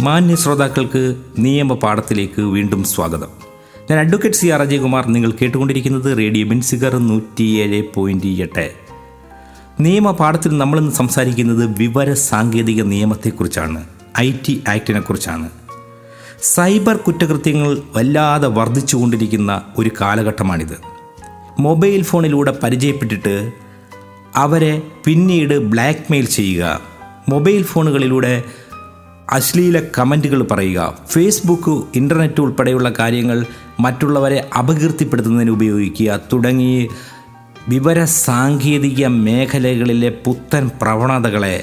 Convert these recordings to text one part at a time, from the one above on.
മാന്യ ശ്രോതാക്കൾക്ക് നിയമ പാഠത്തിലേക്ക് വീണ്ടും സ്വാഗതം. ഞാൻ അഡ്വക്കേറ്റ് സി ആർ അജയകുമാർ. നിങ്ങൾ കേട്ടുകൊണ്ടിരിക്കുന്നത് റേഡിയോ ബെൻസിഗർ 107.8. നിയമ പാഠത്തിൽ നമ്മളിന്ന് സംസാരിക്കുന്നത് വിവര സാങ്കേതിക നിയമത്തെക്കുറിച്ചാണ്, IT ആക്ടിനെ കുറിച്ചാണ്. സൈബർ കുറ്റകൃത്യങ്ങൾ വല്ലാതെ വർദ്ധിച്ചുകൊണ്ടിരിക്കുന്ന ഒരു കാലഘട്ടമാണിത്. മൊബൈൽ ഫോണിലൂടെ പരിചയപ്പെട്ടിട്ട് അവരെ പിന്നീട് ബ്ലാക്ക് മെയിൽ ചെയ്യുക, മൊബൈൽ ഫോണുകളിലൂടെ അശ്ലീല കമൻറ്റുകൾ പറയുക, ഫേസ്ബുക്ക്, ഇൻ്റർനെറ്റ് ഉൾപ്പെടെയുള്ള കാര്യങ്ങൾ മറ്റുള്ളവരെ അപകീർത്തിപ്പെടുത്തുന്നതിന് ഉപയോഗിക്കുക തുടങ്ങി വിവര സാങ്കേതിക മേഖലകളിലെ പുത്തൻ പ്രവണതകളെ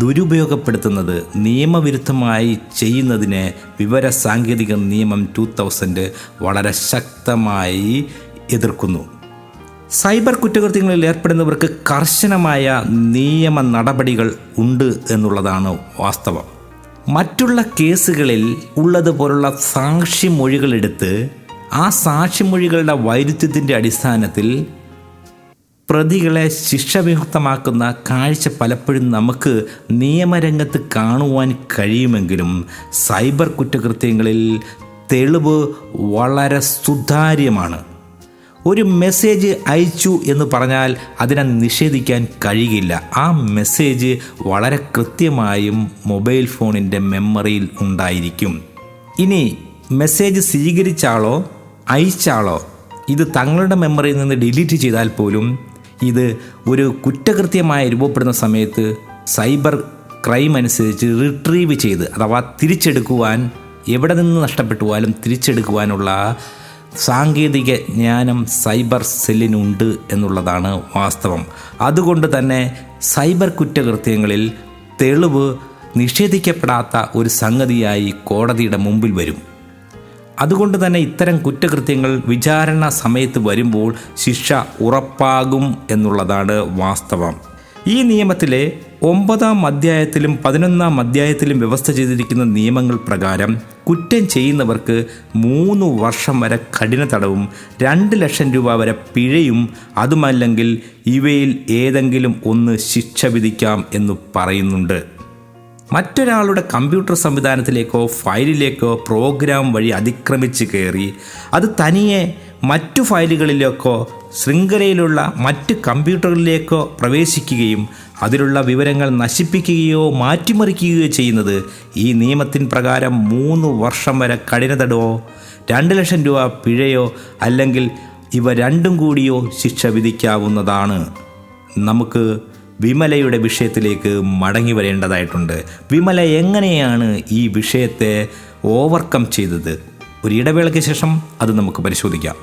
ദുരുപയോഗപ്പെടുത്തുന്നത് നിയമവിരുദ്ധമായി ചെയ്യുന്നതിന് വിവര സാങ്കേതിക നിയമം 2000 വളരെ ശക്തമായി എതിർക്കുന്നു. സൈബർ കുറ്റകൃത്യങ്ങളിൽ ഏർപ്പെടുന്നവർക്ക് കർശനമായ നിയമ നടപടികൾ ഉണ്ട് എന്നുള്ളതാണ് വാസ്തവം. മറ്റുള്ള കേസുകളിൽ ഉള്ളതുപോലുള്ള സാക്ഷിമൊഴികളെടുത്ത് ആ സാക്ഷിമൊഴികളുടെ വൈരുദ്ധ്യത്തിൻ്റെ അടിസ്ഥാനത്തിൽ പ്രതികളെ ശിക്ഷാവിമുക്തമാക്കുന്ന കാഴ്ച പലപ്പോഴും നമുക്ക് നിയമരംഗത്ത് കാണുവാൻ കഴിയുമെങ്കിലും സൈബർ കുറ്റകൃത്യങ്ങളിൽ തെളിവ് വളരെ സുതാര്യമാണ്. ഒരു മെസ്സേജ് അയച്ചു എന്ന് പറഞ്ഞാൽ അതിനെ നിഷേധിക്കാൻ കഴിയില്ല. ആ മെസ്സേജ് വളരെ കൃത്യമായും മൊബൈൽ ഫോണിൻ്റെ മെമ്മറിയിൽ ഉണ്ടായിരിക്കും. ഇനി മെസ്സേജ് സ്വീകരിച്ചാളോ അയച്ചാളോ ഇത് തങ്ങളുടെ മെമ്മറിയിൽ നിന്ന് ഡിലീറ്റ് ചെയ്താൽ പോലും ഇത് ഒരു കുറ്റകൃത്യമായി രൂപപ്പെടുന്ന സമയത്ത് സൈബർ ക്രൈം അനുസരിച്ച് റിട്രീവ് ചെയ്ത് അഥവാ തിരിച്ചെടുക്കുവാൻ, എവിടെ നിന്ന് നഷ്ടപ്പെട്ടുപോയാലും തിരിച്ചെടുക്കുവാനുള്ള സാങ്കേതിക ജ്ഞാനം സൈബർ സെല്ലിനുണ്ട് എന്നുള്ളതാണ് വാസ്തവം. അതുകൊണ്ട് തന്നെ സൈബർ കുറ്റകൃത്യങ്ങളിൽ തെളിവ് നിഷേധിക്കപ്പെടാത്ത ഒരു സംഗതിയായി കോടതിയുടെ മുമ്പിൽ വരും. അതുകൊണ്ട് തന്നെ ഇത്തരം കുറ്റകൃത്യങ്ങൾ വിചാരണ സമയത്ത് വരുമ്പോൾ ശിക്ഷ ഉറപ്പാകും എന്നുള്ളതാണ് വാസ്തവം. ഈ നിയമത്തിലെ 9-ാം അധ്യായത്തിലും 11-ാം അധ്യായത്തിലും വ്യവസ്ഥ ചെയ്തിരിക്കുന്ന നിയമങ്ങൾ പ്രകാരം കുറ്റം ചെയ്യുന്നവർക്ക് 3 വർഷം വരെ കഠിന തടവും 2 ലക്ഷം രൂപ വരെ പിഴയും, അതുമല്ലെങ്കിൽ ഇവയിൽ ഏതെങ്കിലും ഒന്ന് ശിക്ഷ വിധിക്കാം എന്ന് പറയുന്നുണ്ട്. മറ്റൊരാളുടെ കമ്പ്യൂട്ടർ സംവിധാനത്തിലേക്കോ ഫയലിലേക്കോ പ്രോഗ്രാം വഴി അതിക്രമിച്ച് കയറി അത് തനിയെ മറ്റു ഫയലുകളിലേക്കോ ശൃംഖലയിലുള്ള മറ്റ് കമ്പ്യൂട്ടറുകളിലേക്കോ പ്രവേശിക്കുകയും അതിലുള്ള വിവരങ്ങൾ നശിപ്പിക്കുകയോ മാറ്റിമറിക്കുകയോ ചെയ്യുന്നത് ഈ നിയമത്തിൻ പ്രകാരം 3 വർഷം വരെ കഠിന തടവോ 2 ലക്ഷം രൂപ പിഴയോ അല്ലെങ്കിൽ ഇവ രണ്ടും കൂടിയോ ശിക്ഷ വിധിക്കാവുന്നതാണ്. നമുക്ക് വിമലയുടെ വിഷയത്തിലേക്ക് മടങ്ങി വരേണ്ടതായിട്ടുണ്ട്. വിമല എങ്ങനെയാണ് ഈ വിഷയത്തെ ഓവർകം ചെയ്തത്? ഒരു ഇടവേളയ്ക്ക് ശേഷം അത് നമുക്ക് പരിശോധിക്കാം.